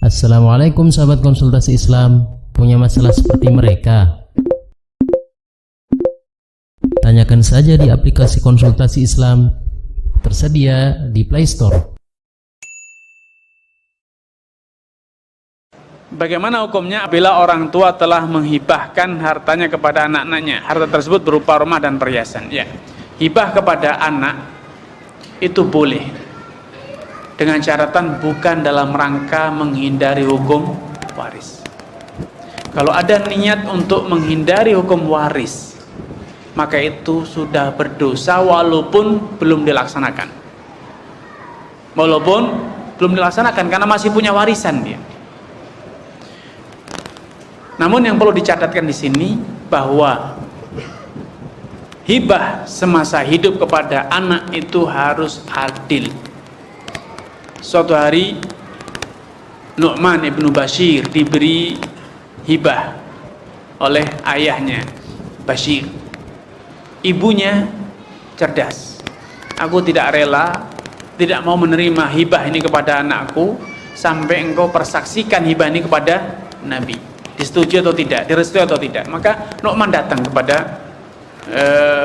Assalamualaikum sahabat konsultasi Islam. Punya masalah seperti mereka? Tanyakan saja di aplikasi konsultasi Islam, tersedia di Play Store. Bagaimana hukumnya apabila orang tua telah menghibahkan hartanya kepada anak-anaknya? Harta tersebut berupa rumah dan perhiasan. Ya, hibah kepada anak itu boleh, dengan catatan bukan dalam rangka menghindari hukum waris. Kalau ada niat untuk menghindari hukum waris, maka itu sudah berdosa walaupun belum dilaksanakan. Walaupun belum dilaksanakan karena masih punya warisan dia. Namun yang perlu dicatatkan di sini bahwa hibah semasa hidup kepada anak itu harus adil. Suatu hari Nu'man ibnu Bashir diberi hibah oleh ayahnya Bashir. Ibunya cerdas. Aku tidak rela, tidak mau menerima hibah ini kepada anakku sampai engkau persaksikan hibah ini kepada Nabi. Disetujui atau tidak, direstui atau tidak. Maka Nu'man datang kepada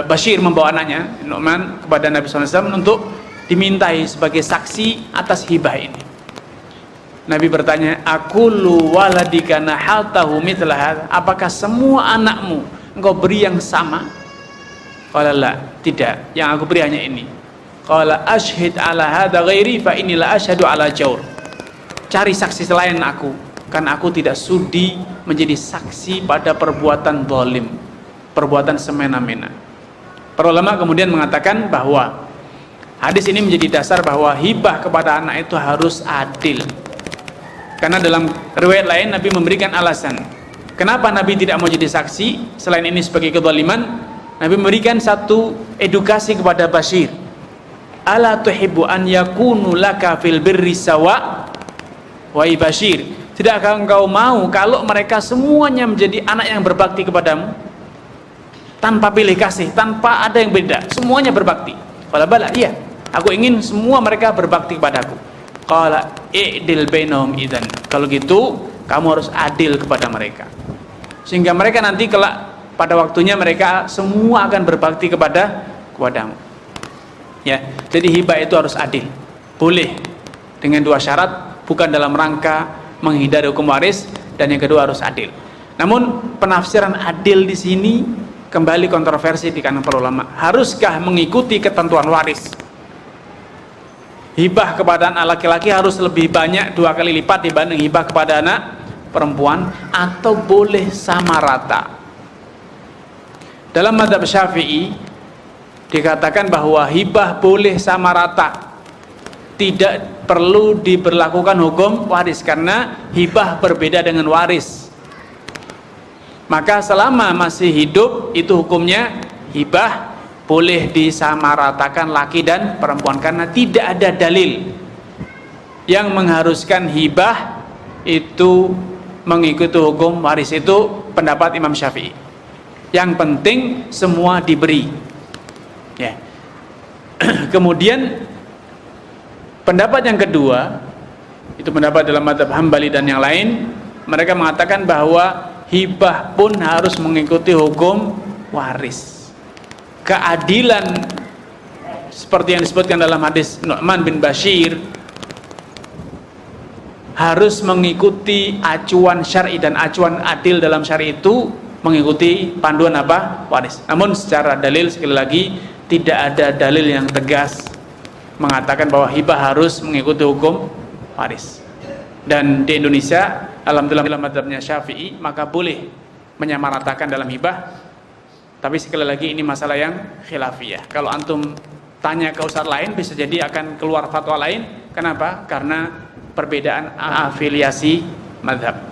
Bashir, membawa anaknya Nu'man kepada Nabi SAW untuk dimintai sebagai saksi atas hibah ini. Nabi bertanya, "Aqulu waladika nahaltahu mithla hadza?" Apakah semua anakmu engkau beri yang sama? Qala la, tidak. Yang aku beri hanya ini. Qala ashhid ala hadza ghairi fa inni la asyhadu ala jawr. Cari saksi selain aku, karena aku tidak sudi menjadi saksi pada perbuatan zalim, perbuatan semena-mena. Para ulama kemudian mengatakan bahwa hadis ini menjadi dasar bahwa hibah kepada anak itu harus adil. Karena dalam riwayat lain Nabi memberikan alasan kenapa Nabi tidak mau jadi saksi selain ini sebagai kezaliman. Nabi memberikan satu edukasi kepada Bashir. Ala tuhibbu an yakunu laka fil birri sawa? Wahai Bashir, tidakkah engkau mau kalau mereka semuanya menjadi anak yang berbakti kepadamu? Tanpa pilih kasih, tanpa ada yang beda, semuanya berbakti. Qala bala, iya. Aku ingin semua mereka berbakti kepadaku. Qala i'dil bainahum idzan. Kalau gitu, kamu harus adil kepada mereka. Sehingga mereka nanti kelak pada waktunya mereka semua akan berbakti kepadamu. Ya, jadi hibah itu harus adil. Boleh dengan dua syarat, bukan dalam rangka menghindari hukum waris, dan yang kedua harus adil. Namun penafsiran adil di sini kembali kontroversi di kalangan para ulama. Haruskah mengikuti ketentuan waris? Hibah kepada anak laki-laki harus lebih banyak, 2 kali lipat dibanding hibah kepada anak perempuan, atau boleh sama rata? Dalam mazhab Syafi'i dikatakan bahwa hibah boleh sama rata, tidak perlu diberlakukan hukum waris karena hibah berbeda dengan waris. Maka selama masih hidup itu hukumnya hibah boleh disamaratakan laki dan perempuan, karena tidak ada dalil yang mengharuskan hibah itu mengikuti hukum waris. Itu pendapat Imam Syafi'i. Yang penting semua diberi. Ya. Kemudian pendapat yang kedua, itu pendapat dalam mazhab Hambali dan yang lain, mereka mengatakan bahwa hibah pun harus mengikuti hukum waris. Keadilan seperti yang disebutkan dalam hadis Nu'man bin Bashir harus mengikuti acuan syar'i, dan acuan adil dalam syar'i itu mengikuti panduan apa? Waris. Namun secara dalil, sekali lagi, tidak ada dalil yang tegas mengatakan bahwa hibah harus mengikuti hukum waris. Dan di Indonesia, alhamdulillah dalam mazhabnya Syafi'i, maka boleh menyamaratakan dalam hibah. Tapi sekali lagi ini masalah yang khilafiyah. Kalau antum tanya ke ustadz lain, bisa jadi akan keluar fatwa lain. Kenapa? Karena perbedaan afiliasi mazhab.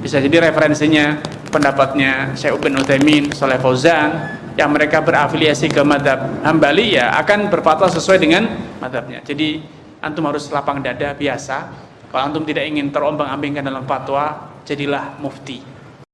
Bisa jadi referensinya pendapatnya Syekh Ibnu Utsaimin, Shalih Fauzan, yang mereka berafiliasi ke mazhab Hambali, ya akan berfatwa sesuai dengan mazhabnya. Jadi antum harus lapang dada biasa. Kalau antum tidak ingin terombang-ambingkan dalam fatwa, jadilah mufti.